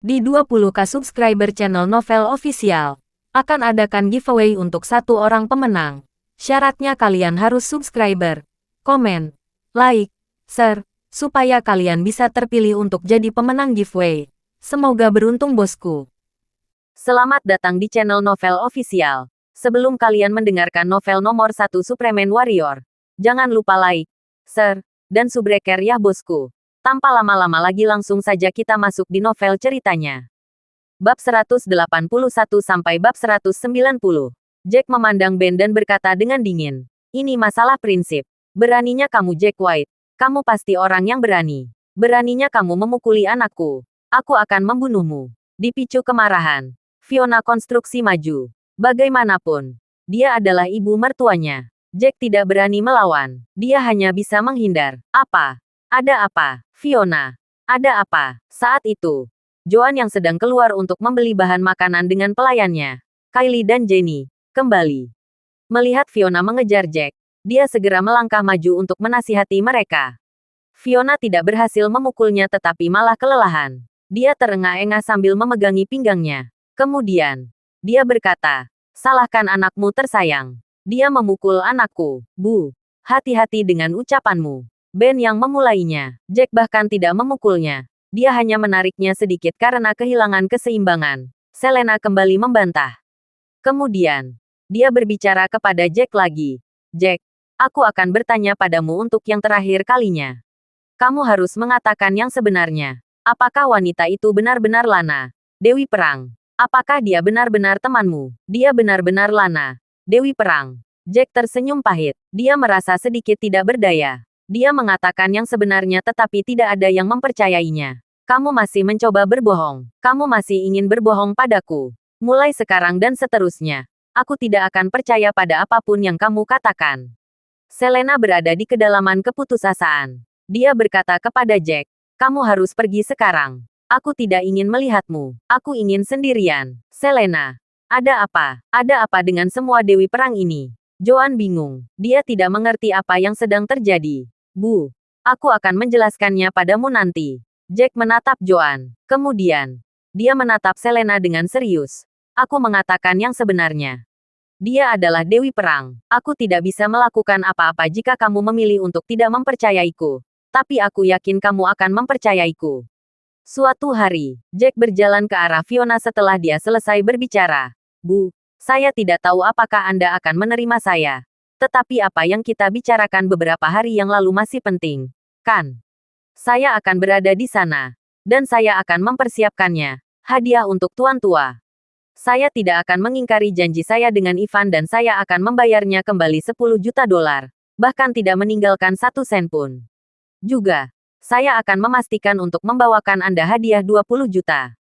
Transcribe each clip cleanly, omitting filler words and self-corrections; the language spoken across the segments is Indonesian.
Di 20k subscriber channel Novel Official, akan adakan giveaway untuk satu orang pemenang. Syaratnya kalian harus subscriber, komen, like, share, supaya kalian bisa terpilih untuk jadi pemenang giveaway. Semoga beruntung bosku. Selamat datang di channel Novel Official. Sebelum kalian mendengarkan novel nomor 1 Superman Warrior, jangan lupa like, share, dan subbreaker ya bosku. Tanpa lama-lama lagi langsung saja kita masuk di novel ceritanya. Bab 181 sampai bab 190. Jack memandang Ben dan berkata dengan dingin, "Ini masalah prinsip. Beraninya kamu Jack White. Kamu pasti orang yang berani. Beraninya kamu memukuli anakku. Aku akan membunuhmu." Dipicu kemarahan, Fiona konstruksi maju. Bagaimanapun, dia adalah ibu mertuanya. Jack tidak berani melawan. Dia hanya bisa menghindar. Apa? Ada apa? Fiona. Ada apa? Saat itu, Joan yang sedang keluar untuk membeli bahan makanan dengan pelayannya, Kylie dan Jenny, kembali. Melihat Fiona mengejar Jack, dia segera melangkah maju untuk menasihati mereka. Fiona tidak berhasil memukulnya tetapi malah kelelahan. Dia terengah-engah sambil memegangi pinggangnya. Kemudian, dia berkata, "Salahkan anakmu tersayang. Dia memukul anakku, Bu. Hati-hati dengan ucapanmu." Ben yang memulainya. Jack bahkan tidak memukulnya. Dia hanya menariknya sedikit karena kehilangan keseimbangan. Selena kembali membantah. Kemudian, dia berbicara kepada Jack lagi. "Jack, aku akan bertanya padamu untuk yang terakhir kalinya. Kamu harus mengatakan yang sebenarnya. Apakah wanita itu benar-benar Lana, Dewi Perang? Apakah dia benar-benar temanmu? Dia benar-benar Lana, Dewi Perang." Jack tersenyum pahit. Dia merasa sedikit tidak berdaya. Dia mengatakan yang sebenarnya tetapi tidak ada yang mempercayainya. "Kamu masih mencoba berbohong. Kamu masih ingin berbohong padaku. Mulai sekarang dan seterusnya, aku tidak akan percaya pada apapun yang kamu katakan." Selena berada di kedalaman keputusasaan. Dia berkata kepada Jack, "Kamu harus pergi sekarang. Aku tidak ingin melihatmu. Aku ingin sendirian." "Selena, ada apa? Ada apa dengan semua Dewi Perang ini?" Joan bingung. Dia tidak mengerti apa yang sedang terjadi. "Bu, aku akan menjelaskannya padamu nanti." Jack menatap Joan. Kemudian, dia menatap Selena dengan serius. "Aku mengatakan yang sebenarnya. Dia adalah Dewi Perang. Aku tidak bisa melakukan apa-apa jika kamu memilih untuk tidak mempercayaiku. Tapi aku yakin kamu akan mempercayaiku." Suatu hari, Jack berjalan ke arah Fiona setelah dia selesai berbicara. "Bu, saya tidak tahu apakah Anda akan menerima saya. Tetapi apa yang kita bicarakan beberapa hari yang lalu masih penting, kan? Saya akan berada di sana. Dan saya akan mempersiapkannya. Hadiah untuk tuan tua. Saya tidak akan mengingkari janji saya dengan Ivan dan saya akan membayarnya kembali 10 juta dolar. Bahkan tidak meninggalkan 1 sen pun. Juga, saya akan memastikan untuk membawakan Anda hadiah 20 juta.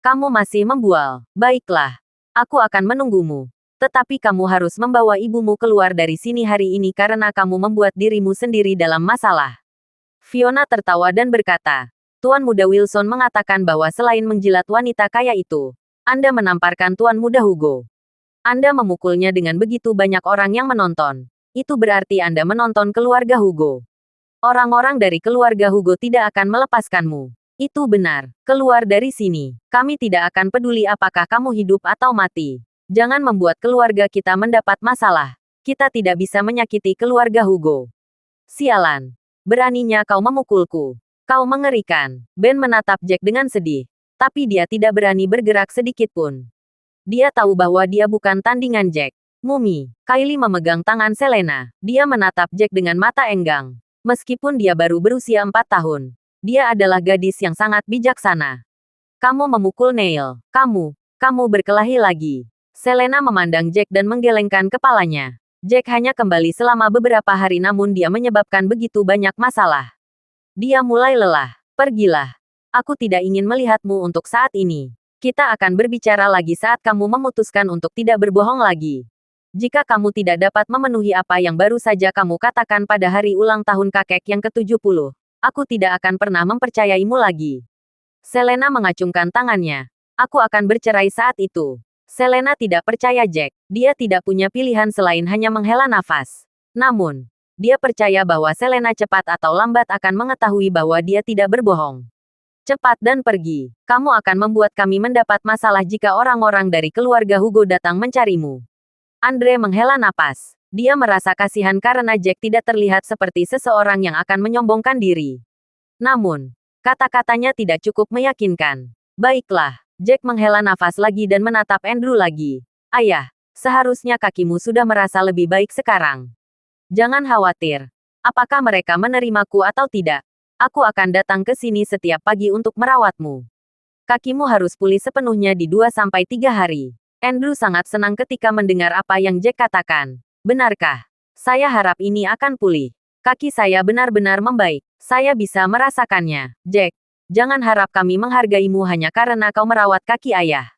Kamu masih membual. Baiklah. Aku akan menunggumu. Tetapi kamu harus membawa ibumu keluar dari sini hari ini karena kamu membuat dirimu sendiri dalam masalah." Fiona tertawa dan berkata, "Tuan Muda Wilson mengatakan bahwa selain menjilat wanita kaya itu, Anda menamparkan Tuan Muda Hugo. Anda memukulnya dengan begitu banyak orang yang menonton. Itu berarti Anda menonton keluarga Hugo. Orang-orang dari keluarga Hugo tidak akan melepaskanmu. Itu benar. Keluar dari sini. Kami tidak akan peduli apakah kamu hidup atau mati. Jangan membuat keluarga kita mendapat masalah. Kita tidak bisa menyakiti keluarga Hugo." "Sialan. Beraninya kau memukulku. Kau mengerikan." Ben menatap Jack dengan sedih. Tapi dia tidak berani bergerak sedikit pun. Dia tahu bahwa dia bukan tandingan Jack. "Mumi." Kylie memegang tangan Selena. Dia menatap Jack dengan mata enggang. Meskipun dia baru berusia 4 tahun, dia adalah gadis yang sangat bijaksana. "Kamu memukul Neil. Kamu berkelahi lagi." Selena memandang Jack dan menggelengkan kepalanya. Jack hanya kembali selama beberapa hari namun dia menyebabkan begitu banyak masalah. Dia mulai lelah. "Pergilah. Aku tidak ingin melihatmu untuk saat ini. Kita akan berbicara lagi saat kamu memutuskan untuk tidak berbohong lagi. Jika kamu tidak dapat memenuhi apa yang baru saja kamu katakan pada hari ulang tahun kakek yang ke-70, aku tidak akan pernah mempercayaimu lagi." Selena mengacungkan tangannya. "Aku akan bercerai saat itu." Selena tidak percaya Jack. Dia tidak punya pilihan selain hanya menghela nafas. Namun, dia percaya bahwa Selena cepat atau lambat akan mengetahui bahwa dia tidak berbohong. Cepat dan pergi. Kamu akan membuat kami mendapat masalah jika orang-orang dari keluarga Hugo datang mencarimu. Andre menghela napas. Dia merasa kasihan karena Jack tidak terlihat seperti seseorang yang akan menyombongkan diri. Namun, kata-katanya tidak cukup meyakinkan. Baiklah, Jack menghela nafas lagi dan menatap Andrew lagi. Ayah, seharusnya kakimu sudah merasa lebih baik sekarang. Jangan khawatir. Apakah mereka menerimaku atau tidak? Aku akan datang ke sini setiap pagi untuk merawatmu. Kakimu harus pulih sepenuhnya di 2-3 hari. Andrew sangat senang ketika mendengar apa yang Jack katakan. Benarkah? Saya harap ini akan pulih. Kaki saya benar-benar membaik. Saya bisa merasakannya. Jack, jangan harap kami menghargaimu hanya karena kau merawat kaki ayah.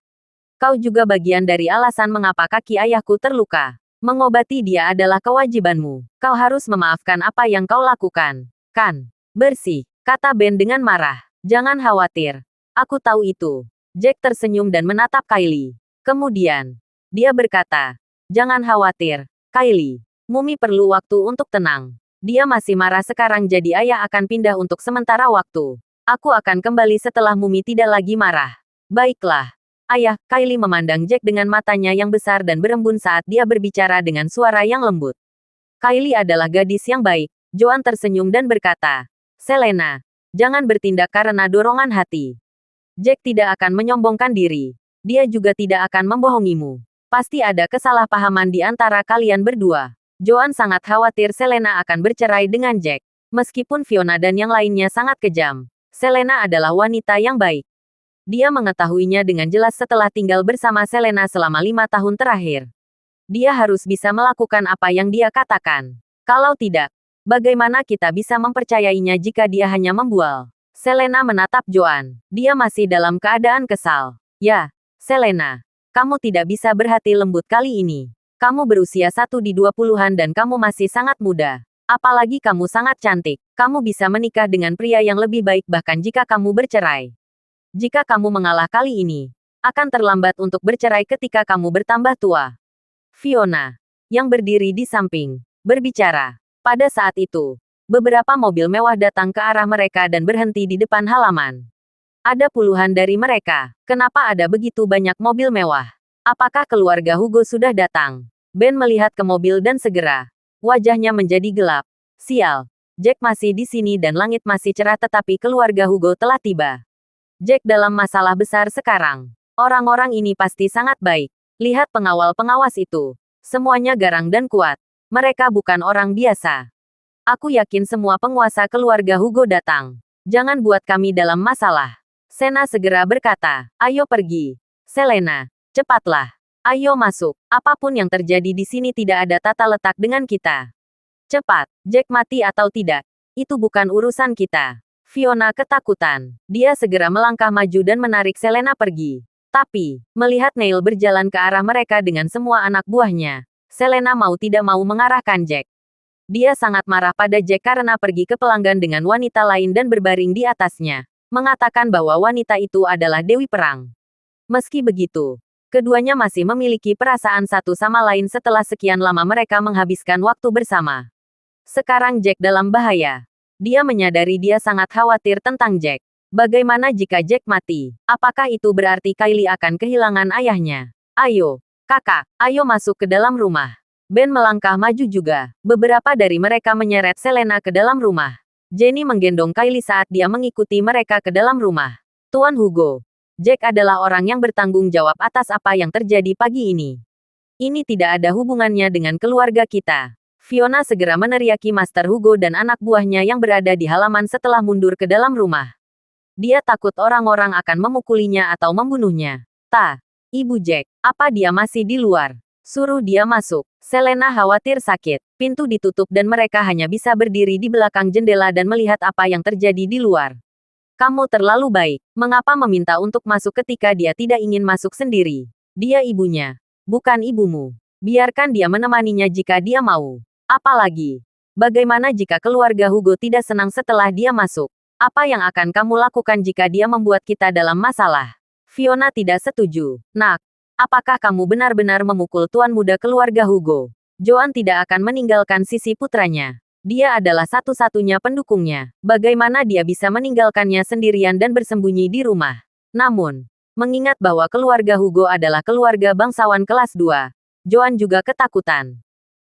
Kau juga bagian dari alasan mengapa kaki ayahku terluka. Mengobati dia adalah kewajibanmu. Kau harus memaafkan apa yang kau lakukan. Kan? Bersih, kata Ben dengan marah. Jangan khawatir. Aku tahu itu. Jack tersenyum dan menatap Kylie. Kemudian, dia berkata, jangan khawatir, Kylie. Mumi perlu waktu untuk tenang. Dia masih marah sekarang jadi ayah akan pindah untuk sementara waktu. Aku akan kembali setelah Mumi tidak lagi marah. Baiklah. Ayah, Kylie memandang Jack dengan matanya yang besar dan berembun saat dia berbicara dengan suara yang lembut. Kylie adalah gadis yang baik. Joan tersenyum dan berkata, Selena, jangan bertindak karena dorongan hati. Jack tidak akan menyombongkan diri. Dia juga tidak akan membohongimu. Pasti ada kesalahpahaman di antara kalian berdua. Joan sangat khawatir Selena akan bercerai dengan Jack. Meskipun Fiona dan yang lainnya sangat kejam, Selena adalah wanita yang baik. Dia mengetahuinya dengan jelas setelah tinggal bersama Selena selama 5 tahun terakhir. Dia harus bisa melakukan apa yang dia katakan. Kalau tidak, bagaimana kita bisa mempercayainya jika dia hanya membual? Selena menatap Joan. Dia masih dalam keadaan kesal. Ya, Selena. Kamu tidak bisa berhati lembut kali ini. Kamu berusia 1 di 20-an dan kamu masih sangat muda. Apalagi kamu sangat cantik. Kamu bisa menikah dengan pria yang lebih baik bahkan jika kamu bercerai. Jika kamu mengalah kali ini, akan terlambat untuk bercerai ketika kamu bertambah tua. Fiona, yang berdiri di samping, berbicara. Pada saat itu, beberapa mobil mewah datang ke arah mereka dan berhenti di depan halaman. Ada puluhan dari mereka. Kenapa ada begitu banyak mobil mewah? Apakah keluarga Hugo sudah datang? Ben melihat ke mobil dan segera. Wajahnya menjadi gelap. Sial. Jack masih di sini dan langit masih cerah tetapi keluarga Hugo telah tiba. Jack dalam masalah besar sekarang. Orang-orang ini pasti sangat baik. Lihat pengawal-pengawas itu. Semuanya garang dan kuat. Mereka bukan orang biasa. Aku yakin semua penguasa keluarga Hugo datang. Jangan buat kami dalam masalah. Sena segera berkata, ayo pergi. Selena, cepatlah. Ayo masuk. Apapun yang terjadi di sini tidak ada tata letak dengan kita. Cepat, Jack mati atau tidak. Itu bukan urusan kita. Fiona ketakutan. Dia segera melangkah maju dan menarik Selena pergi. Tapi, melihat Neil berjalan ke arah mereka dengan semua anak buahnya, Selena mau tidak mau mengarahkan Jack. Dia sangat marah pada Jack karena pergi ke pelanggan dengan wanita lain dan berbaring di atasnya, mengatakan bahwa wanita itu adalah Dewi Perang. Meski begitu, keduanya masih memiliki perasaan satu sama lain setelah sekian lama mereka menghabiskan waktu bersama. Sekarang Jack dalam bahaya. Dia menyadari dia sangat khawatir tentang Jack. Bagaimana jika Jack mati? Apakah itu berarti Kylie akan kehilangan ayahnya? Ayo, kakak, ayo masuk ke dalam rumah. Ben melangkah maju juga. Beberapa dari mereka menyeret Selena ke dalam rumah. Jenny menggendong Kylie saat dia mengikuti mereka ke dalam rumah. Tuan Hugo, Jack adalah orang yang bertanggung jawab atas apa yang terjadi pagi ini. Ini tidak ada hubungannya dengan keluarga kita. Fiona segera meneriaki Master Hugo dan anak buahnya yang berada di halaman setelah mundur ke dalam rumah. Dia takut orang-orang akan memukulinya atau membunuhnya. Ibu Jack, apa dia masih di luar? Suruh dia masuk. Selena khawatir sakit. Pintu ditutup dan mereka hanya bisa berdiri di belakang jendela dan melihat apa yang terjadi di luar. Kamu terlalu baik. Mengapa meminta untuk masuk ketika dia tidak ingin masuk sendiri? Dia ibunya, bukan ibumu. Biarkan dia menemaninya jika dia mau. Apalagi, bagaimana jika keluarga Hugo tidak senang setelah dia masuk? Apa yang akan kamu lakukan jika dia membuat kita dalam masalah? Fiona tidak setuju. Nak, apakah kamu benar-benar memukul tuan muda keluarga Hugo? Joan tidak akan meninggalkan sisi putranya. Dia adalah satu-satunya pendukungnya. Bagaimana dia bisa meninggalkannya sendirian dan bersembunyi di rumah? Namun, mengingat bahwa keluarga Hugo adalah keluarga bangsawan kelas 2, Joan juga ketakutan.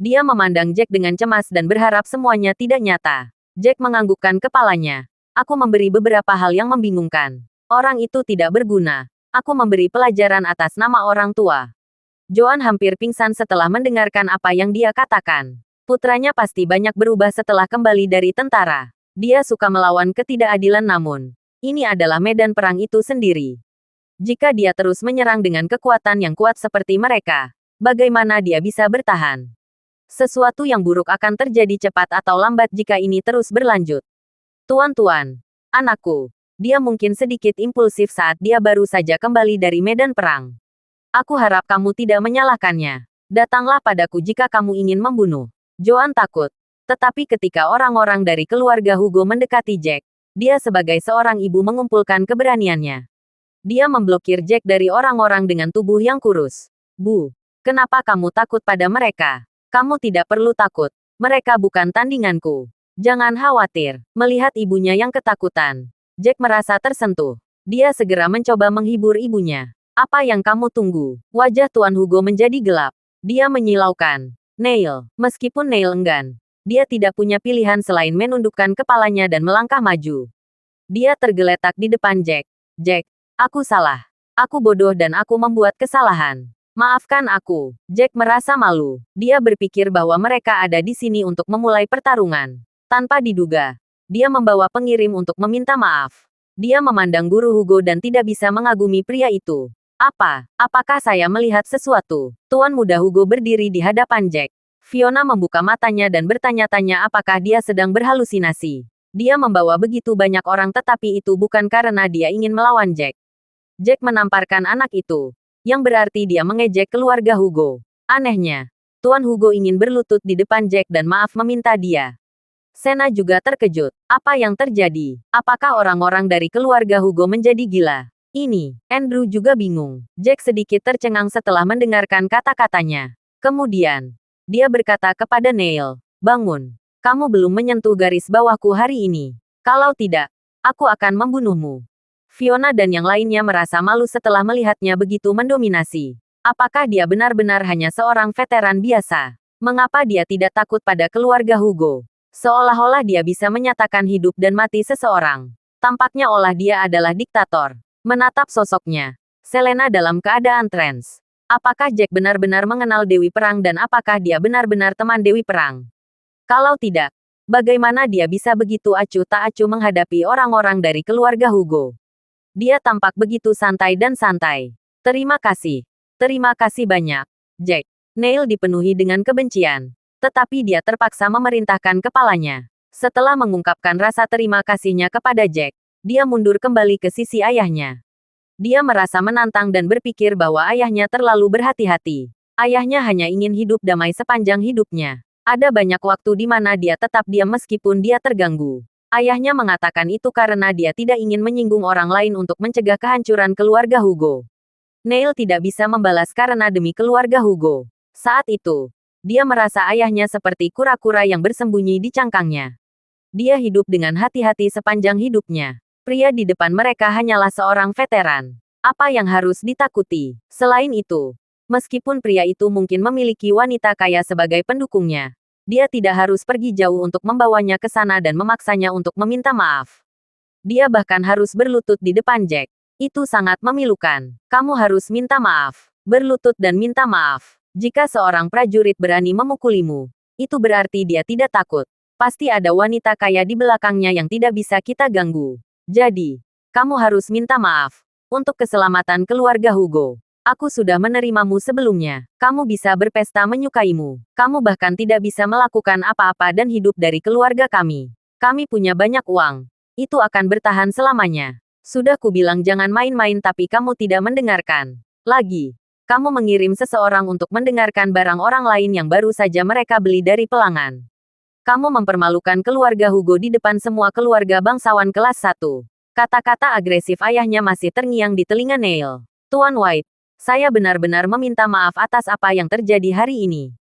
Dia memandang Jack dengan cemas dan berharap semuanya tidak nyata. Jack menganggukkan kepalanya. Aku memberi beberapa hal yang membingungkan. Orang itu tidak berguna. Aku memberi pelajaran atas nama orang tua. Joan hampir pingsan setelah mendengarkan apa yang dia katakan. Putranya pasti banyak berubah setelah kembali dari tentara. Dia suka melawan ketidakadilan namun, ini adalah medan perang itu sendiri. Jika dia terus menyerang dengan kekuatan yang kuat seperti mereka, bagaimana dia bisa bertahan? Sesuatu yang buruk akan terjadi cepat atau lambat jika ini terus berlanjut. Tuan-tuan, anakku, dia mungkin sedikit impulsif saat dia baru saja kembali dari medan perang. Aku harap kamu tidak menyalahkannya. Datanglah padaku jika kamu ingin membunuh. Joan takut. Tetapi ketika orang-orang dari keluarga Hugo mendekati Jack, dia sebagai seorang ibu mengumpulkan keberaniannya. Dia memblokir Jack dari orang-orang dengan tubuh yang kurus. Bu, kenapa kamu takut pada mereka? Kamu tidak perlu takut. Mereka bukan tandinganku. Jangan khawatir. Melihat ibunya yang ketakutan, Jack merasa tersentuh. Dia segera mencoba menghibur ibunya. Apa yang kamu tunggu? Wajah Tuan Hugo menjadi gelap. Dia menyilaukan. Neil, meskipun Neil enggan, dia tidak punya pilihan selain menundukkan kepalanya dan melangkah maju. Dia tergeletak di depan Jack. Jack, aku salah. Aku bodoh dan aku membuat kesalahan. Maafkan aku. Jack merasa malu. Dia berpikir bahwa mereka ada di sini untuk memulai pertarungan. Tanpa diduga, dia membawa pengirim untuk meminta maaf. Dia memandang guru Hugo dan tidak bisa mengagumi pria itu. Apakah saya melihat sesuatu? Tuan Muda Hugo berdiri di hadapan Jack. Fiona membuka matanya dan bertanya-tanya apakah dia sedang berhalusinasi. Dia membawa begitu banyak orang tetapi itu bukan karena dia ingin melawan Jack. Jack menamparkan anak itu, yang berarti dia mengejek keluarga Hugo. Anehnya, Tuan Hugo ingin berlutut di depan Jack dan maaf meminta dia. Sena juga terkejut. Apa yang terjadi? Apakah orang-orang dari keluarga Hugo menjadi gila? Ini, Andrew juga bingung. Jack sedikit tercengang setelah mendengarkan kata-katanya. Kemudian, dia berkata kepada Neil, bangun. Kamu belum menyentuh garis bawahku hari ini. Kalau tidak, aku akan membunuhmu. Fiona dan yang lainnya merasa malu setelah melihatnya begitu mendominasi. Apakah dia benar-benar hanya seorang veteran biasa? Mengapa dia tidak takut pada keluarga Hugo? Seolah-olah dia bisa menyatakan hidup dan mati seseorang. Tampaknya olah dia adalah diktator. Menatap sosoknya, Selena dalam keadaan trans. Apakah Jack benar-benar mengenal Dewi Perang dan apakah dia benar-benar teman Dewi Perang? Kalau tidak, bagaimana dia bisa begitu acuh tak acuh menghadapi orang-orang dari keluarga Hugo? Dia tampak begitu santai dan santai. Terima kasih banyak, Jack. Neil dipenuhi dengan kebencian. Tetapi dia terpaksa memerintahkan kepalanya. Setelah mengungkapkan rasa terima kasihnya kepada Jack, dia mundur kembali ke sisi ayahnya. Dia merasa menantang dan berpikir bahwa ayahnya terlalu berhati-hati. Ayahnya hanya ingin hidup damai sepanjang hidupnya. Ada banyak waktu di mana dia tetap diam meskipun dia terganggu. Ayahnya mengatakan itu karena dia tidak ingin menyinggung orang lain untuk mencegah kehancuran keluarga Hugo. Neil tidak bisa membalas karena demi keluarga Hugo. Saat itu, dia merasa ayahnya seperti kura-kura yang bersembunyi di cangkangnya. Dia hidup dengan hati-hati sepanjang hidupnya. Pria di depan mereka hanyalah seorang veteran. Apa yang harus ditakuti? Selain itu, meskipun pria itu mungkin memiliki wanita kaya sebagai pendukungnya, dia tidak harus pergi jauh untuk membawanya ke sana dan memaksanya untuk meminta maaf. Dia bahkan harus berlutut di depan Jack. Itu sangat memilukan. Kamu harus minta maaf. Berlutut dan minta maaf. Jika seorang prajurit berani memukulimu, itu berarti dia tidak takut. Pasti ada wanita kaya di belakangnya yang tidak bisa kita ganggu. Jadi, kamu harus minta maaf. Untuk keselamatan keluarga Hugo. Aku sudah menerimamu sebelumnya. Kamu bisa berpesta menyukaimu. Kamu bahkan tidak bisa melakukan apa-apa dan hidup dari keluarga kami. Kami punya banyak uang. Itu akan bertahan selamanya. Sudah kubilang jangan main-main tapi kamu tidak mendengarkan. Lagi. Kamu mengirim seseorang untuk mendengarkan barang orang lain yang baru saja mereka beli dari pelangan. Kamu mempermalukan keluarga Hugo di depan semua keluarga bangsawan kelas 1. Kata-kata agresif ayahnya masih terngiang di telinga Neil. Tuan White, saya benar-benar meminta maaf atas apa yang terjadi hari ini.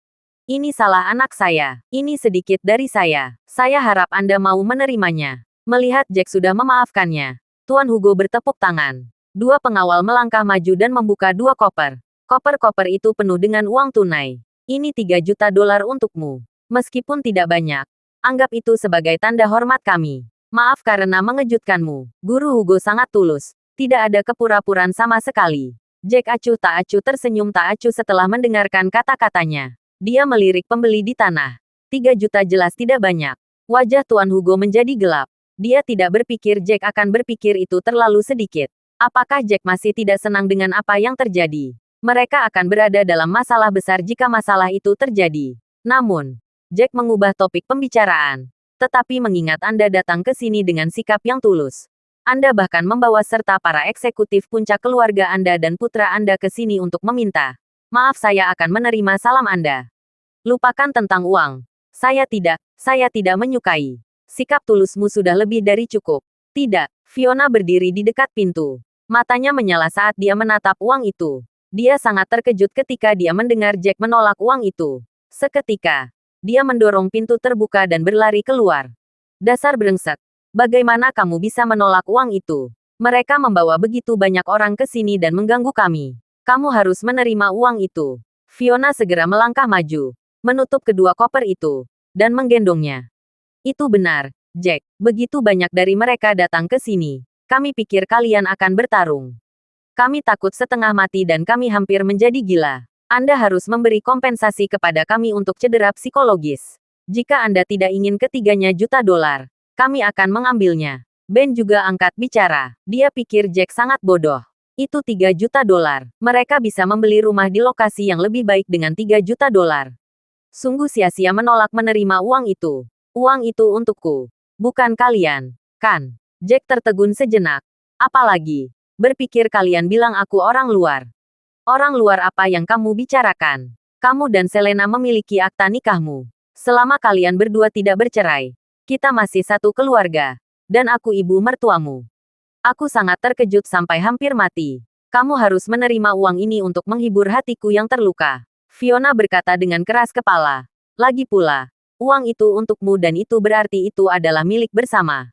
Ini salah anak saya. Ini sedikit dari saya. Saya harap Anda mau menerimanya. Melihat Jack sudah memaafkannya, Tuan Hugo bertepuk tangan. Dua pengawal melangkah maju dan membuka dua koper. Koper-koper itu penuh dengan uang tunai. Ini 3 juta dolar untukmu. Meskipun tidak banyak, anggap itu sebagai tanda hormat kami. Maaf karena mengejutkanmu. Guru Hugo sangat tulus. Tidak ada kepura-puraan sama sekali. Jack acuh tak acuh tersenyum tak acuh setelah mendengarkan kata-katanya. Dia melirik pembeli di tanah. 3 juta jelas tidak banyak. Wajah Tuan Hugo menjadi gelap. Dia tidak berpikir Jack akan berpikir itu terlalu sedikit. Apakah Jack masih tidak senang dengan apa yang terjadi? Mereka akan berada dalam masalah besar jika masalah itu terjadi. Namun, Jack mengubah topik pembicaraan. Tetapi mengingat Anda datang ke sini dengan sikap yang tulus. Anda bahkan membawa serta para eksekutif puncak keluarga Anda dan putra Anda ke sini untuk meminta. Maaf saya akan menerima salam Anda. Lupakan tentang uang. Saya tidak menyukai. Sikap tulusmu sudah lebih dari cukup. Tidak, Fiona berdiri di dekat pintu. Matanya menyala saat dia menatap uang itu. Dia sangat terkejut ketika dia mendengar Jack menolak uang itu. Seketika, dia mendorong pintu terbuka dan berlari keluar. Dasar brengsek. Bagaimana kamu bisa menolak uang itu? Mereka membawa begitu banyak orang ke sini dan mengganggu kami. Kamu harus menerima uang itu. Fiona segera melangkah maju, menutup kedua koper itu, dan menggendongnya. Itu benar, Jack. Begitu banyak dari mereka datang ke sini. Kami pikir kalian akan bertarung. Kami takut setengah mati dan kami hampir menjadi gila. Anda harus memberi kompensasi kepada kami untuk cedera psikologis. Jika Anda tidak ingin ketiganya juta dolar, kami akan mengambilnya. Ben juga angkat bicara. Dia pikir Jack sangat bodoh. Itu 3 juta dolar. Mereka bisa membeli rumah di lokasi yang lebih baik dengan 3 juta dolar. Sungguh sia-sia menolak menerima uang itu. Uang itu untukku. Bukan kalian. Kan? Jack tertegun sejenak. Apalagi, berpikir kalian bilang aku orang luar. Orang luar apa yang kamu bicarakan? Kamu dan Selena memiliki akta nikahmu. Selama kalian berdua tidak bercerai, kita masih satu keluarga. Dan aku ibu mertuamu. Aku sangat terkejut sampai hampir mati. Kamu harus menerima uang ini untuk menghibur hatiku yang terluka. Fiona berkata dengan keras kepala. Lagi pula, uang itu untukmu dan itu berarti itu adalah milik bersama.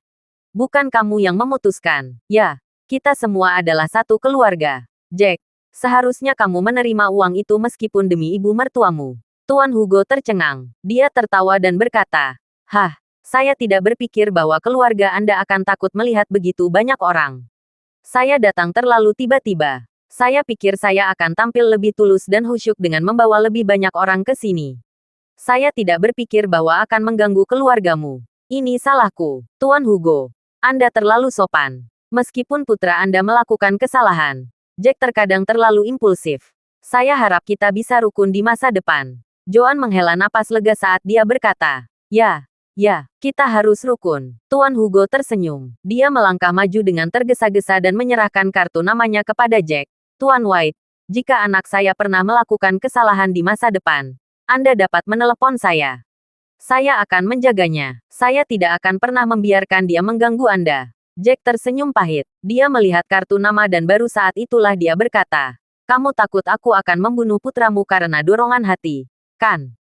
Bukan kamu yang memutuskan. Ya, kita semua adalah satu keluarga. Jack, seharusnya kamu menerima uang itu meskipun demi ibu mertuamu. Tuan Hugo tercengang. Dia tertawa dan berkata, "Hah, saya tidak berpikir bahwa keluarga Anda akan takut melihat begitu banyak orang. Saya datang terlalu tiba-tiba. Saya pikir saya akan tampil lebih tulus dan khusyuk dengan membawa lebih banyak orang ke sini. Saya tidak berpikir bahwa akan mengganggu keluargamu. Ini salahku, Tuan Hugo. Anda terlalu sopan. Meskipun putra Anda melakukan kesalahan, Jack terkadang terlalu impulsif. Saya harap kita bisa rukun di masa depan." Joan menghela napas lega saat dia berkata, Ya, kita harus rukun." Tuan Hugo tersenyum. Dia melangkah maju dengan tergesa-gesa dan menyerahkan kartu namanya kepada Jack. "Tuan White, jika anak saya pernah melakukan kesalahan di masa depan, Anda dapat menelepon saya. Saya akan menjaganya. Saya tidak akan pernah membiarkan dia mengganggu Anda." Jack tersenyum pahit. Dia melihat kartu nama dan baru saat itulah dia berkata, "Kamu takut aku akan membunuh putramu karena dorongan hati, kan?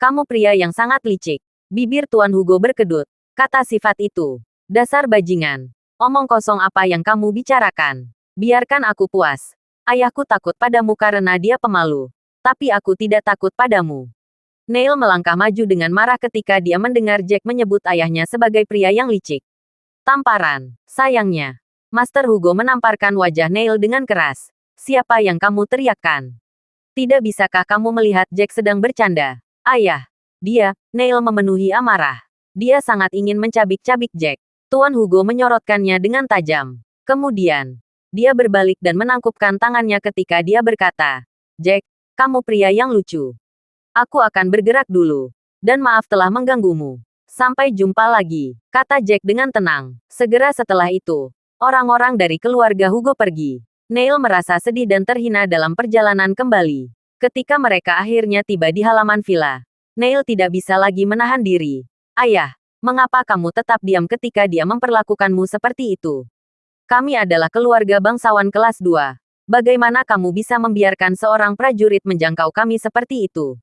Kamu pria yang sangat licik." Bibir Tuan Hugo berkedut. Kata sifat itu. "Dasar bajingan. Omong kosong apa yang kamu bicarakan. Biarkan aku puas. Ayahku takut padamu karena dia pemalu. Tapi aku tidak takut padamu." Neil melangkah maju dengan marah ketika dia mendengar Jack menyebut ayahnya sebagai pria yang licik. Tamparan. Sayangnya, Master Hugo menamparkan wajah Neil dengan keras. "Siapa yang kamu teriakkan? Tidak bisakah kamu melihat Jack sedang bercanda?" "Ayah." Neil memenuhi amarah. Dia sangat ingin mencabik-cabik Jack. Tuan Hugo menyorotkannya dengan tajam. Kemudian, dia berbalik dan menangkupkan tangannya ketika dia berkata, "Jack, kamu pria yang lucu. Aku akan bergerak dulu. Dan maaf telah mengganggumu. Sampai jumpa lagi," kata Jack dengan tenang. Segera setelah itu, orang-orang dari keluarga Hugo pergi. Neil merasa sedih dan terhina dalam perjalanan kembali. Ketika mereka akhirnya tiba di halaman villa, Neil tidak bisa lagi menahan diri. "Ayah, mengapa kamu tetap diam ketika dia memperlakukanmu seperti itu? Kami adalah keluarga bangsawan kelas 2. Bagaimana kamu bisa membiarkan seorang prajurit menjangkau kami seperti itu?"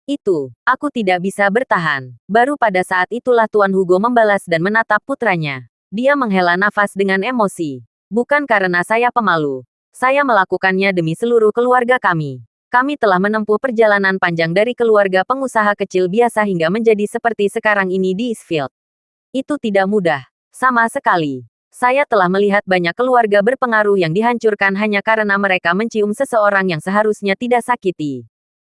Itu, aku tidak bisa bertahan. Baru pada saat itulah Tuan Hugo membalas dan menatap putranya. Dia menghela nafas dengan emosi. Bukan karena saya pemalu. Saya melakukannya demi seluruh keluarga kami. Kami telah menempuh perjalanan panjang dari keluarga pengusaha kecil biasa hingga menjadi seperti sekarang ini di Eastfield. Itu tidak mudah. Sama sekali. Saya telah melihat banyak keluarga berpengaruh yang dihancurkan hanya karena mereka mencium seseorang yang seharusnya tidak sakiti.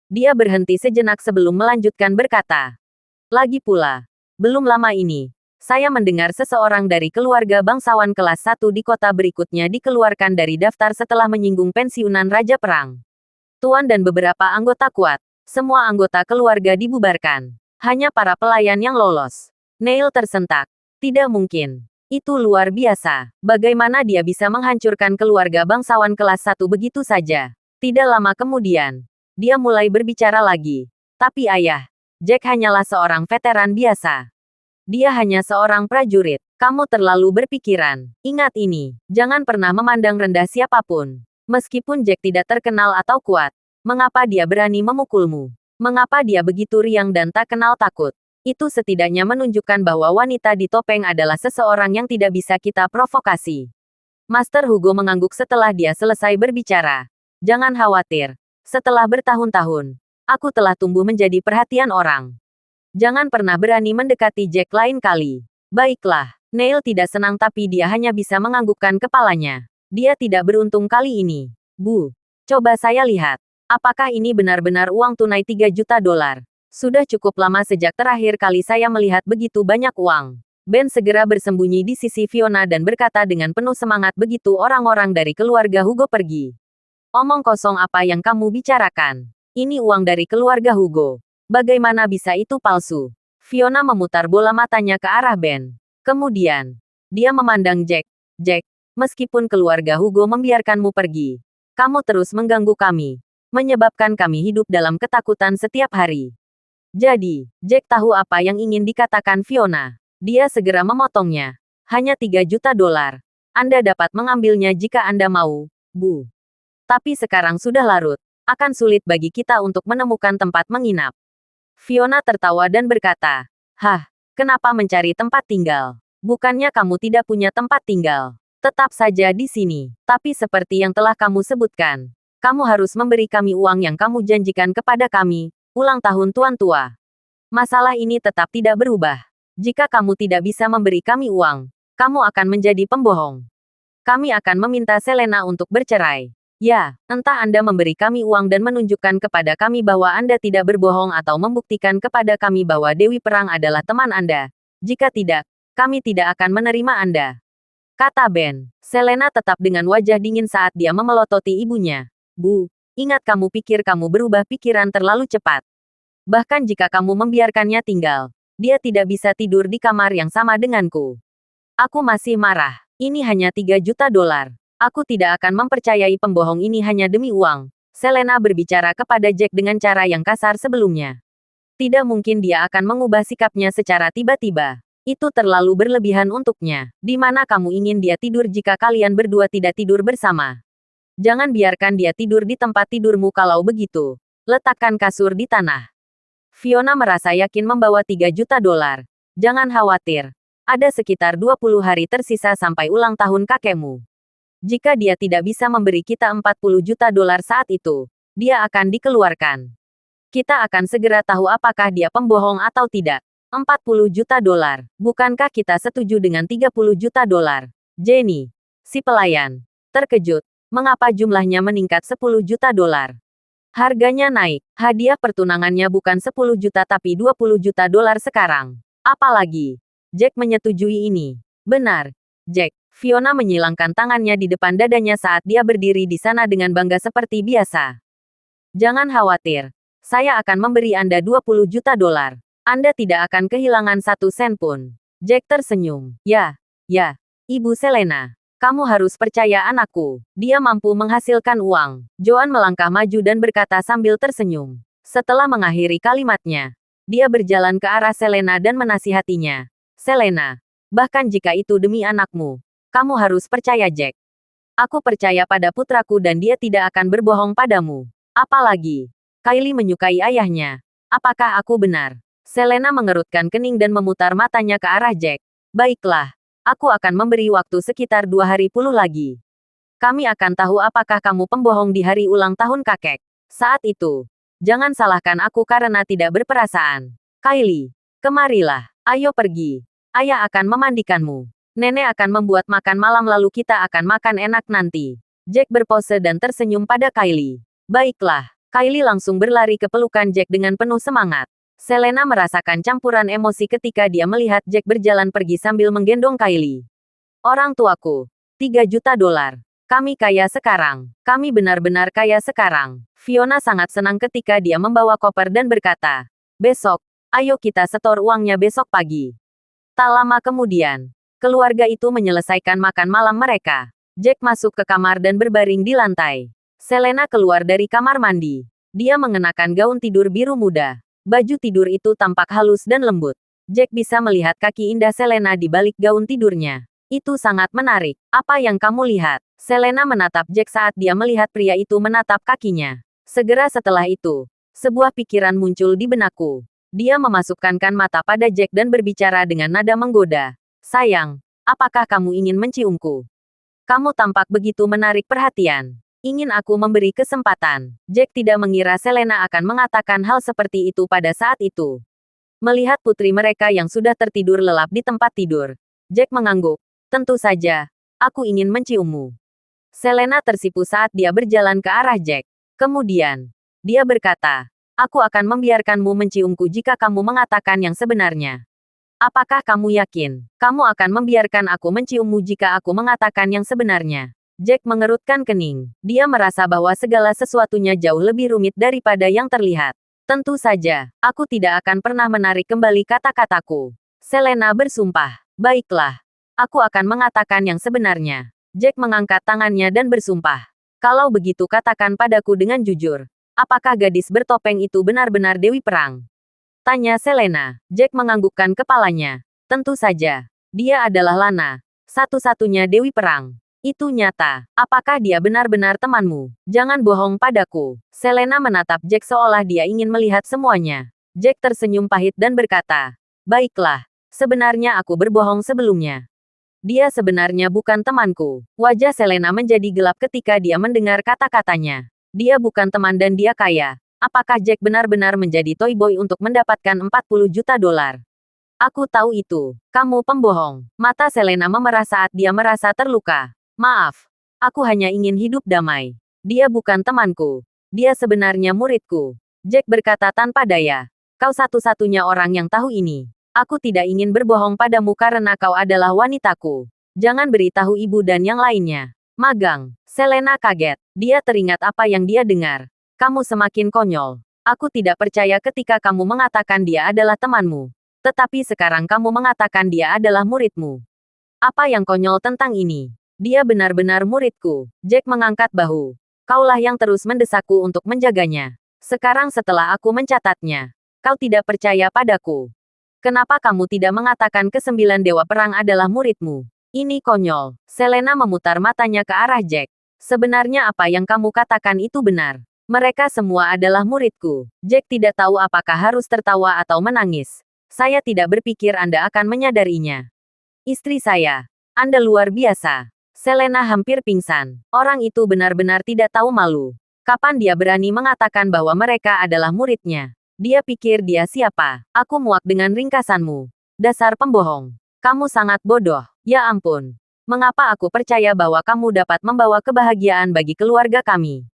Dia berhenti sejenak sebelum melanjutkan berkata. Lagi pula, belum lama ini, saya mendengar seseorang dari keluarga bangsawan kelas 1 di kota berikutnya dikeluarkan dari daftar setelah menyinggung pensiunan Raja Perang. Tuan dan beberapa anggota kuat, semua anggota keluarga dibubarkan. Hanya para pelayan yang lolos. Neil tersentak. Tidak mungkin. Itu luar biasa. Bagaimana dia bisa menghancurkan keluarga bangsawan kelas 1 begitu saja? Tidak lama kemudian, dia mulai berbicara lagi. Tapi ayah, Jack hanyalah seorang veteran biasa. Dia hanya seorang prajurit. Kamu terlalu berpikiran. Ingat ini, jangan pernah memandang rendah siapapun. Meskipun Jack tidak terkenal atau kuat, mengapa dia berani memukulmu? Mengapa dia begitu riang dan tak kenal takut? Itu setidaknya menunjukkan bahwa wanita di topeng adalah seseorang yang tidak bisa kita provokasi. Master Hugo mengangguk setelah dia selesai berbicara. Jangan khawatir. Setelah bertahun-tahun, aku telah tumbuh menjadi perhatian orang. Jangan pernah berani mendekati Jack lain kali. Baiklah, Neil tidak senang tapi dia hanya bisa menganggukkan kepalanya. Dia tidak beruntung kali ini. Bu, coba saya lihat. Apakah ini benar-benar uang tunai 3 juta dolar? Sudah cukup lama sejak terakhir kali saya melihat begitu banyak uang. Ben segera bersembunyi di sisi Fiona dan berkata dengan penuh semangat begitu orang-orang dari keluarga Hugo pergi. Omong kosong apa yang kamu bicarakan? Ini uang dari keluarga Hugo. Bagaimana bisa itu palsu? Fiona memutar bola matanya ke arah Ben. Kemudian, dia memandang Jack. Jack, meskipun keluarga Hugo membiarkanmu pergi, kamu terus mengganggu kami. Menyebabkan kami hidup dalam ketakutan setiap hari. Jadi, Jack tahu apa yang ingin dikatakan Fiona. Dia segera memotongnya. Hanya 3 juta dolar. Anda dapat mengambilnya jika Anda mau, Bu. Tapi sekarang sudah larut. Akan sulit bagi kita untuk menemukan tempat menginap. Fiona tertawa dan berkata, "Hah, kenapa mencari tempat tinggal? Bukannya kamu tidak punya tempat tinggal? Tetap saja di sini. Tapi seperti yang telah kamu sebutkan, kamu harus memberi kami uang yang kamu janjikan kepada kami. Ulang tahun Tuan Tua. Masalah ini tetap tidak berubah. Jika kamu tidak bisa memberi kami uang, kamu akan menjadi pembohong. Kami akan meminta Selena untuk bercerai. Ya, entah Anda memberi kami uang dan menunjukkan kepada kami bahwa Anda tidak berbohong atau membuktikan kepada kami bahwa Dewi Perang adalah teman Anda. Jika tidak, kami tidak akan menerima Anda." Kata Ben. Selena tetap dengan wajah dingin saat dia memelototi ibunya. "Bu, ingat kamu pikir kamu berubah pikiran terlalu cepat. Bahkan jika kamu membiarkannya tinggal, dia tidak bisa tidur di kamar yang sama denganku. Aku masih marah. Ini hanya 3 juta dolar. Aku tidak akan mempercayai pembohong ini hanya demi uang." Selena berbicara kepada Jack dengan cara yang kasar sebelumnya. Tidak mungkin dia akan mengubah sikapnya secara tiba-tiba. Itu terlalu berlebihan untuknya. Di mana kamu ingin dia tidur jika kalian berdua tidak tidur bersama? Jangan biarkan dia tidur di tempat tidurmu kalau begitu. Letakkan kasur di tanah. Fiona merasa yakin membawa 3 juta dolar. Jangan khawatir. Ada sekitar 20 hari tersisa sampai ulang tahun kakekmu. Jika dia tidak bisa memberi kita 40 juta dolar saat itu, dia akan dikeluarkan. Kita akan segera tahu apakah dia pembohong atau tidak. 40 juta dolar. Bukankah kita setuju dengan 30 juta dolar? Jenny, si pelayan, terkejut. Mengapa jumlahnya meningkat 10 juta dolar? Harganya naik. Hadiah pertunangannya bukan 10 juta tapi 20 juta dolar sekarang. Apalagi, Jack menyetujui ini. Benar, Jack. Fiona menyilangkan tangannya di depan dadanya saat dia berdiri di sana dengan bangga seperti biasa. Jangan khawatir. Saya akan memberi Anda 20 juta dolar. Anda tidak akan kehilangan 1 sen pun. Jack tersenyum. Ya, Ibu Selena. Kamu harus percaya anakku. Dia mampu menghasilkan uang. Joan melangkah maju dan berkata sambil tersenyum. Setelah mengakhiri kalimatnya, dia berjalan ke arah Selena dan menasihatinya. Selena, bahkan jika itu demi anakmu, kamu harus percaya Jack. Aku percaya pada putraku dan dia tidak akan berbohong padamu. Apalagi, Kylie menyukai ayahnya. Apakah aku benar? Selena mengerutkan kening dan memutar matanya ke arah Jack. Baiklah, aku akan memberi waktu sekitar 2 hari lagi. Kami akan tahu apakah kamu pembohong di hari ulang tahun kakek. Saat itu, jangan salahkan aku karena tidak berperasaan. Kylie, kemarilah. Ayo pergi. Ayah akan memandikanmu. Nenek akan membuat makan malam lalu kita akan makan enak nanti. Jack berpose dan tersenyum pada Kylie. Baiklah. Kylie langsung berlari ke pelukan Jack dengan penuh semangat. Selena merasakan campuran emosi ketika dia melihat Jack berjalan pergi sambil menggendong Kylie. Orang tuaku, $3 juta. Kami kaya sekarang. Kami benar-benar kaya sekarang. Fiona sangat senang ketika dia membawa koper dan berkata, besok, ayo kita setor uangnya besok pagi. Tak lama kemudian, keluarga itu menyelesaikan makan malam mereka. Jack masuk ke kamar dan berbaring di lantai. Selena keluar dari kamar mandi. Dia mengenakan gaun tidur biru muda. Baju tidur itu tampak halus dan lembut. Jack bisa melihat kaki indah Selena di balik gaun tidurnya. Itu sangat menarik. Apa yang kamu lihat? Selena menatap Jack saat dia melihat pria itu menatap kakinya. Segera setelah itu, sebuah pikiran muncul di benakku. Dia memasukkan mata pada Jack dan berbicara dengan nada menggoda. Sayang, apakah kamu ingin menciumku? Kamu tampak begitu menarik perhatian. Ingin aku memberi kesempatan. Jack tidak mengira Selena akan mengatakan hal seperti itu pada saat itu. Melihat putri mereka yang sudah tertidur lelap di tempat tidur, Jack mengangguk. Tentu saja, aku ingin menciummu. Selena tersipu saat dia berjalan ke arah Jack. Kemudian, dia berkata, aku akan membiarkanmu menciumku jika kamu mengatakan yang sebenarnya. Apakah kamu yakin? Kamu akan membiarkan aku menciummu jika aku mengatakan yang sebenarnya? Jack mengerutkan kening. Dia merasa bahwa segala sesuatunya jauh lebih rumit daripada yang terlihat. Tentu saja, aku tidak akan pernah menarik kembali kata-kataku. Selena bersumpah. Baiklah. Aku akan mengatakan yang sebenarnya. Jack mengangkat tangannya dan bersumpah. Kalau begitu katakan padaku dengan jujur. Apakah gadis bertopeng itu benar-benar Dewi Perang? Tanya Selena. Jack menganggukkan kepalanya. Tentu saja. Dia adalah Lana. Satu-satunya Dewi Perang. Itu nyata. Apakah dia benar-benar temanmu? Jangan bohong padaku. Selena menatap Jack seolah dia ingin melihat semuanya. Jack tersenyum pahit dan berkata, baiklah. Sebenarnya aku berbohong sebelumnya. Dia sebenarnya bukan temanku. Wajah Selena menjadi gelap ketika dia mendengar kata-katanya. Dia bukan teman dan dia kaya. Apakah Jack benar-benar menjadi toy boy untuk mendapatkan $40 juta? Aku tahu itu. Kamu pembohong. Mata Selena memerah saat dia merasa terluka. Maaf. Aku hanya ingin hidup damai. Dia bukan temanku. Dia sebenarnya muridku. Jack berkata tanpa daya. Kau satu-satunya orang yang tahu ini. Aku tidak ingin berbohong padamu karena kau adalah wanitaku. Jangan beritahu ibu dan yang lainnya. Magang. Selena kaget. Dia teringat apa yang dia dengar. Kamu semakin konyol. Aku tidak percaya ketika kamu mengatakan dia adalah temanmu. Tetapi sekarang kamu mengatakan dia adalah muridmu. Apa yang konyol tentang ini? Dia benar-benar muridku. Jack mengangkat bahu. Kaulah yang terus mendesakku untuk menjaganya. Sekarang setelah aku mencatatnya, kau tidak percaya padaku. Kenapa kamu tidak mengatakan ke-9 dewa perang adalah muridmu? Ini konyol. Selena memutar matanya ke arah Jack. Sebenarnya apa yang kamu katakan itu benar. Mereka semua adalah muridku. Jack tidak tahu apakah harus tertawa atau menangis. Saya tidak berpikir Anda akan menyadarinya. Istri saya. Anda luar biasa. Selena hampir pingsan. Orang itu benar-benar tidak tahu malu. Kapan dia berani mengatakan bahwa mereka adalah muridnya? Dia pikir dia siapa? Aku muak dengan ringkasanmu. Dasar pembohong. Kamu sangat bodoh. Ya ampun. Mengapa aku percaya bahwa kamu dapat membawa kebahagiaan bagi keluarga kami?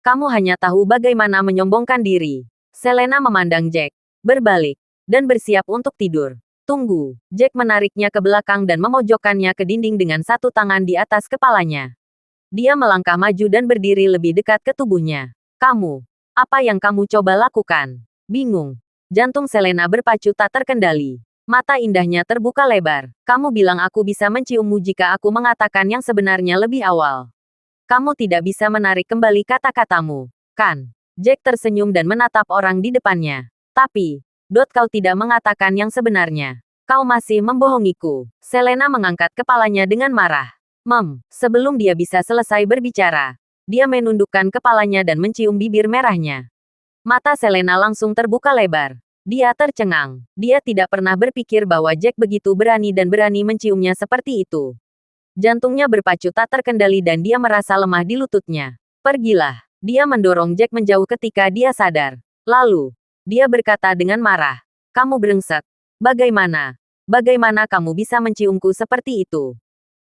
Kamu hanya tahu bagaimana menyombongkan diri. Selena memandang Jack, berbalik, dan bersiap untuk tidur. Tunggu. Jack menariknya ke belakang dan memojokkannya ke dinding dengan satu tangan di atas kepalanya. Dia melangkah maju dan berdiri lebih dekat ke tubuhnya. Kamu. Apa yang kamu coba lakukan? Bingung. Jantung Selena berpacu tak terkendali. Mata indahnya terbuka lebar. Kamu bilang aku bisa menciummu jika aku mengatakan yang sebenarnya lebih awal. Kamu tidak bisa menarik kembali kata-katamu, kan? Jack tersenyum dan menatap orang di depannya. Tapi, kau tidak mengatakan yang sebenarnya. Kau masih membohongiku. Selena mengangkat kepalanya dengan marah. Sebelum dia bisa selesai berbicara, dia menundukkan kepalanya dan mencium bibir merahnya. Mata Selena langsung terbuka lebar. Dia tercengang. Dia tidak pernah berpikir bahwa Jack begitu berani dan berani menciumnya seperti itu. Jantungnya berpacu tak terkendali dan dia merasa lemah di lututnya. Pergilah. Dia mendorong Jack menjauh ketika dia sadar. Lalu, dia berkata dengan marah. Kamu brengsek. Bagaimana? Bagaimana kamu bisa menciumku seperti itu?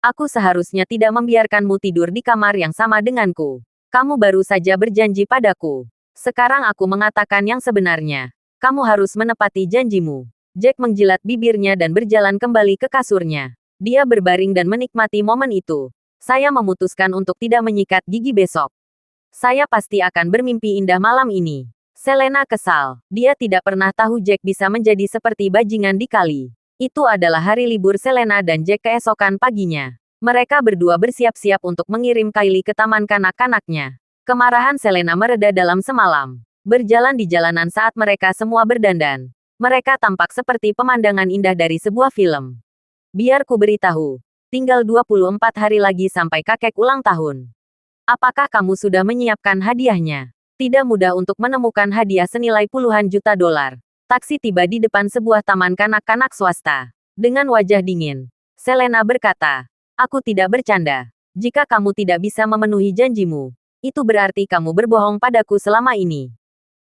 Aku seharusnya tidak membiarkanmu tidur di kamar yang sama denganku. Kamu baru saja berjanji padaku. Sekarang aku mengatakan yang sebenarnya. Kamu harus menepati janjimu. Jack menjilat bibirnya dan berjalan kembali ke kasurnya. Dia berbaring dan menikmati momen itu. Saya memutuskan untuk tidak menyikat gigi besok. Saya pasti akan bermimpi indah malam ini. Selena kesal. Dia tidak pernah tahu Jack bisa menjadi seperti bajingan di kali. Itu adalah hari libur Selena dan Jack keesokan paginya. Mereka berdua bersiap-siap untuk mengirim Kylie ke taman kanak-kanaknya. Kemarahan Selena mereda dalam semalam. Berjalan di jalanan saat mereka semua berdandan. Mereka tampak seperti pemandangan indah dari sebuah film. Biar ku beritahu. Tinggal 24 hari lagi sampai kakek ulang tahun. Apakah kamu sudah menyiapkan hadiahnya? Tidak mudah untuk menemukan hadiah senilai puluhan juta dolar. Taksi tiba di depan sebuah taman kanak-kanak swasta. Dengan wajah dingin, Selena berkata, "Aku tidak bercanda. Jika kamu tidak bisa memenuhi janjimu, itu berarti kamu berbohong padaku selama ini."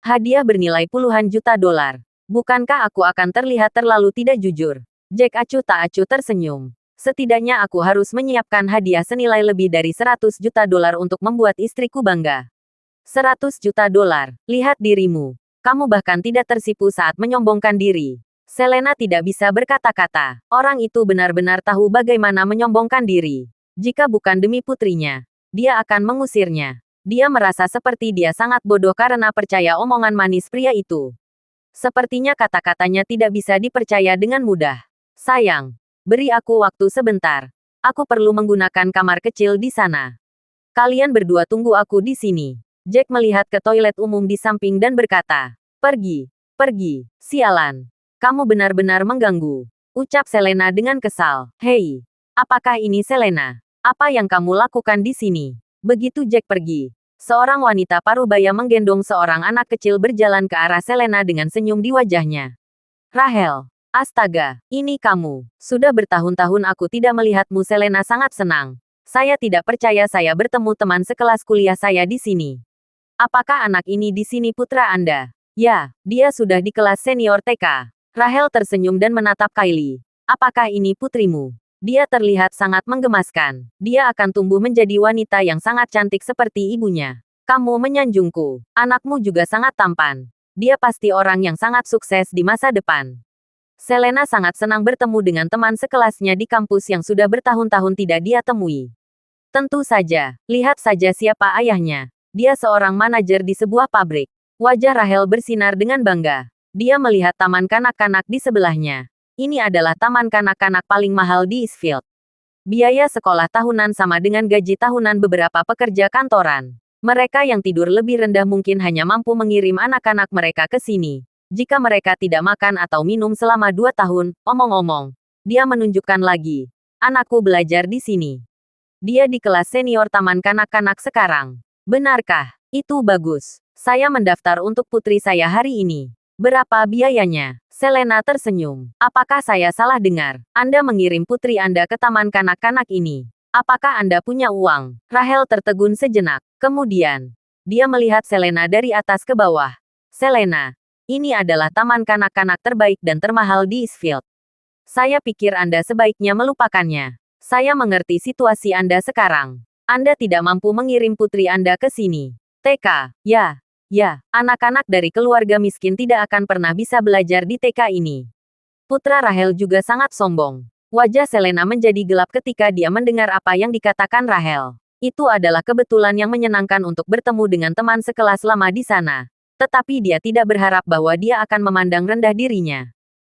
Hadiah bernilai puluhan juta dolar. Bukankah aku akan terlihat terlalu tidak jujur? Jack acuh tak acuh tersenyum. Setidaknya aku harus menyiapkan hadiah senilai lebih dari 100 juta dolar untuk membuat istriku bangga. 100 juta dolar. Lihat dirimu. Kamu bahkan tidak tersipu saat menyombongkan diri. Selena tidak bisa berkata-kata. Orang itu benar-benar tahu bagaimana menyombongkan diri. Jika bukan demi putrinya, dia akan mengusirnya. Dia merasa seperti dia sangat bodoh karena percaya omongan manis pria itu. Sepertinya kata-katanya tidak bisa dipercaya dengan mudah. Sayang, beri aku waktu sebentar. Aku perlu menggunakan kamar kecil di sana. Kalian berdua tunggu aku di sini. Jack melihat ke toilet umum di samping dan berkata, "Pergi, pergi, sialan. Kamu benar-benar mengganggu," ucap Selena dengan kesal. "Hei, apakah ini Selena? Apa yang kamu lakukan di sini?" Begitu Jack pergi, seorang wanita parubaya menggendong seorang anak kecil berjalan ke arah Selena dengan senyum di wajahnya. "Rahel, astaga, ini kamu. Sudah bertahun-tahun aku tidak melihatmu." Selena sangat senang. "Saya tidak percaya saya bertemu teman sekelas kuliah saya di sini. Apakah anak ini di sini putra Anda?" "Ya, dia sudah di kelas senior TK." Rahel tersenyum dan menatap Kylie. "Apakah ini putrimu?" Dia terlihat sangat menggemaskan. Dia akan tumbuh menjadi wanita yang sangat cantik seperti ibunya. "Kamu menyanjungku. Anakmu juga sangat tampan. Dia pasti orang yang sangat sukses di masa depan." Selena sangat senang bertemu dengan teman sekelasnya di kampus yang sudah bertahun-tahun tidak dia temui. Tentu saja, lihat saja siapa ayahnya. Dia seorang manajer di sebuah pabrik. Wajah Rahel bersinar dengan bangga. Dia melihat taman kanak-kanak di sebelahnya. Ini adalah taman kanak-kanak paling mahal di Eastfield. Biaya sekolah tahunan sama dengan gaji tahunan beberapa pekerja kantoran. Mereka yang tidur lebih rendah mungkin hanya mampu mengirim anak-anak mereka ke sini. Jika mereka tidak makan atau minum selama 2 tahun, omong-omong. Dia menunjukkan lagi. "Anakku belajar di sini. Dia di kelas senior taman kanak-kanak sekarang." "Benarkah? Itu bagus. Saya mendaftar untuk putri saya hari ini." "Berapa biayanya?" Selena tersenyum. "Apakah saya salah dengar? Anda mengirim putri Anda ke taman kanak-kanak ini. Apakah Anda punya uang?" Rahel tertegun sejenak. Kemudian, dia melihat Selena dari atas ke bawah. "Selena, ini adalah taman kanak-kanak terbaik dan termahal di Eastfield. Saya pikir Anda sebaiknya melupakannya. Saya mengerti situasi Anda sekarang. Anda tidak mampu mengirim putri Anda ke sini. TK, ya. Ya, anak-anak dari keluarga miskin tidak akan pernah bisa belajar di TK ini." Putra Rahel juga sangat sombong. Wajah Selena menjadi gelap ketika dia mendengar apa yang dikatakan Rahel. Itu adalah kebetulan yang menyenangkan untuk bertemu dengan teman sekelas lama di sana. Tetapi dia tidak berharap bahwa dia akan memandang rendah dirinya.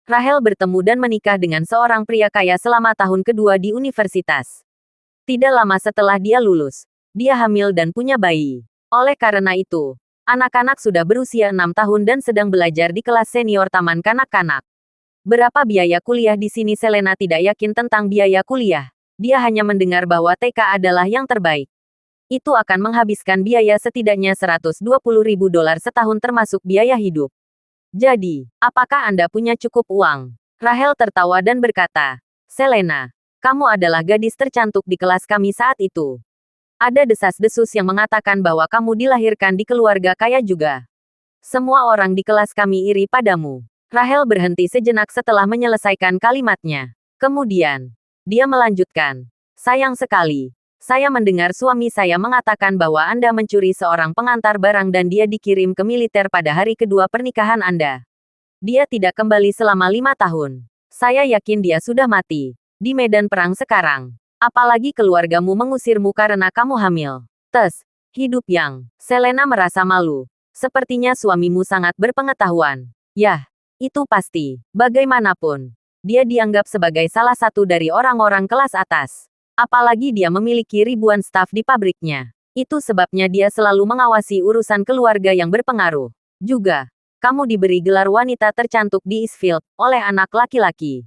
Rahel bertemu dan menikah dengan seorang pria kaya selama tahun kedua di universitas. Tidak lama setelah dia lulus, dia hamil dan punya bayi. Oleh karena itu, anak-anak sudah berusia 6 tahun dan sedang belajar di kelas senior taman kanak-kanak. Berapa biaya kuliah di sini? Selena tidak yakin tentang biaya kuliah. Dia hanya mendengar bahwa TK adalah yang terbaik. Itu akan menghabiskan biaya setidaknya $120.000 setahun termasuk biaya hidup. Jadi, apakah Anda punya cukup uang? Rahel tertawa dan berkata, Selena, kamu adalah gadis tercantik di kelas kami saat itu. Ada desas-desus yang mengatakan bahwa kamu dilahirkan di keluarga kaya juga. Semua orang di kelas kami iri padamu. Rahel berhenti sejenak setelah menyelesaikan kalimatnya. Kemudian, dia melanjutkan, sayang sekali. Saya mendengar suami saya mengatakan bahwa Anda mencuri seorang pengantar barang dan dia dikirim ke militer pada hari kedua pernikahan Anda. Dia tidak kembali selama 5 tahun. Saya yakin dia sudah mati. Di medan perang sekarang. Apalagi keluargamu mengusirmu karena kamu hamil. Hidup yang. Selena merasa malu. Sepertinya suamimu sangat berpengetahuan. Yah, itu pasti. Bagaimanapun, dia dianggap sebagai salah satu dari orang-orang kelas atas. Apalagi dia memiliki ribuan staf di pabriknya. Itu sebabnya dia selalu mengawasi urusan keluarga yang berpengaruh. Juga, kamu diberi gelar wanita tercantik di Eastfield oleh anak laki-laki.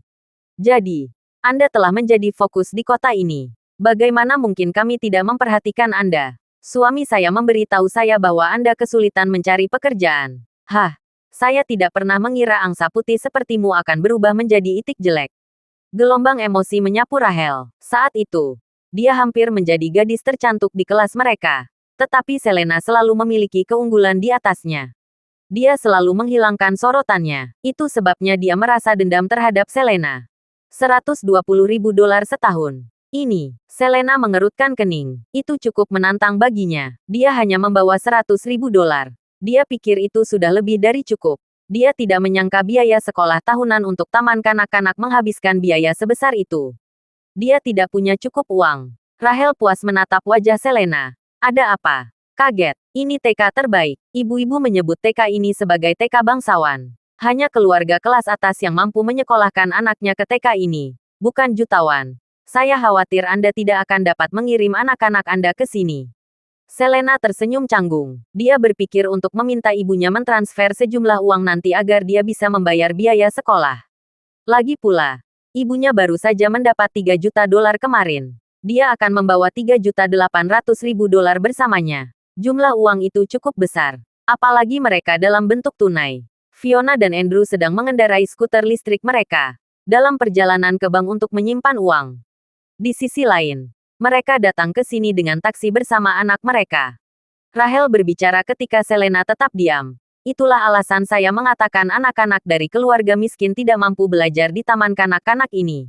Jadi, Anda telah menjadi fokus di kota ini. Bagaimana mungkin kami tidak memperhatikan Anda? Suami saya memberitahu saya bahwa Anda kesulitan mencari pekerjaan. Saya tidak pernah mengira angsa putih sepertimu akan berubah menjadi itik jelek. Gelombang emosi menyapu Rahel. Saat itu, dia hampir menjadi gadis tercantik di kelas mereka. Tetapi Selena selalu memiliki keunggulan di atasnya. Dia selalu menghilangkan sorotannya. Itu sebabnya dia merasa dendam terhadap Selena. $120.000 setahun. Ini, Selena mengerutkan kening. Itu cukup menantang baginya. Dia hanya membawa $100.000. Dia pikir itu sudah lebih dari cukup. Dia tidak menyangka biaya sekolah tahunan untuk taman kanak-kanak menghabiskan biaya sebesar itu. Dia tidak punya cukup uang. Rahel puas menatap wajah Selena. Ada apa? Kaget. Ini TK terbaik. Ibu-ibu menyebut TK ini sebagai TK bangsawan. Hanya keluarga kelas atas yang mampu menyekolahkan anaknya ke TK ini. Bukan jutawan. Saya khawatir Anda tidak akan dapat mengirim anak-anak Anda ke sini. Selena tersenyum canggung. Dia berpikir untuk meminta ibunya mentransfer sejumlah uang nanti agar dia bisa membayar biaya sekolah. Lagi pula, ibunya baru saja mendapat $3 juta kemarin. Dia akan membawa $3.800.000 bersamanya. Jumlah uang itu cukup besar. Apalagi mereka dalam bentuk tunai. Fiona dan Andrew sedang mengendarai skuter listrik mereka. Dalam perjalanan ke bank untuk menyimpan uang. Di sisi lain, mereka datang ke sini dengan taksi bersama anak mereka. Rahel berbicara ketika Selena tetap diam. Itulah alasan saya mengatakan anak-anak dari keluarga miskin tidak mampu belajar di taman kanak-kanak ini.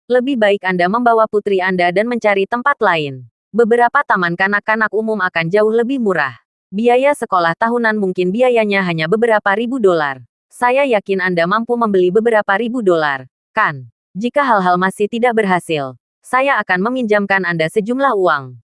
Lebih baik Anda membawa putri Anda dan mencari tempat lain. Beberapa taman kanak-kanak umum akan jauh lebih murah. Biaya sekolah tahunan mungkin biayanya hanya beberapa ribu dolar. Saya yakin Anda mampu membeli beberapa ribu dolar, kan? Jika hal-hal masih tidak berhasil, saya akan meminjamkan Anda sejumlah uang.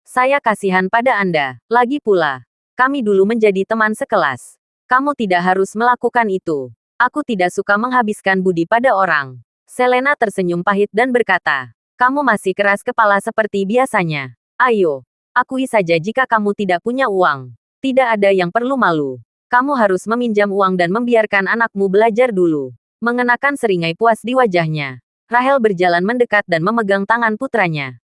Saya kasihan pada Anda. Lagi pula, kami dulu menjadi teman sekelas. Kamu tidak harus melakukan itu. Aku tidak suka menghabiskan budi pada orang. Selena tersenyum pahit dan berkata, kamu masih keras kepala seperti biasanya. Ayo, akui saja jika kamu tidak punya uang. Tidak ada yang perlu malu. Kamu harus meminjam uang dan membiarkan anakmu belajar dulu. Mengenakan seringai puas di wajahnya, Rahel berjalan mendekat dan memegang tangan putranya.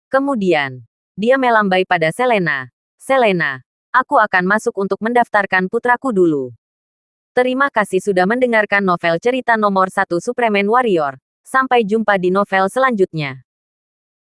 Kemudian, dia melambai pada Selena. Selena, aku akan masuk untuk mendaftarkan putraku dulu. Terima kasih sudah mendengarkan novel cerita nomor 1 Superman Warrior. Sampai jumpa di novel selanjutnya.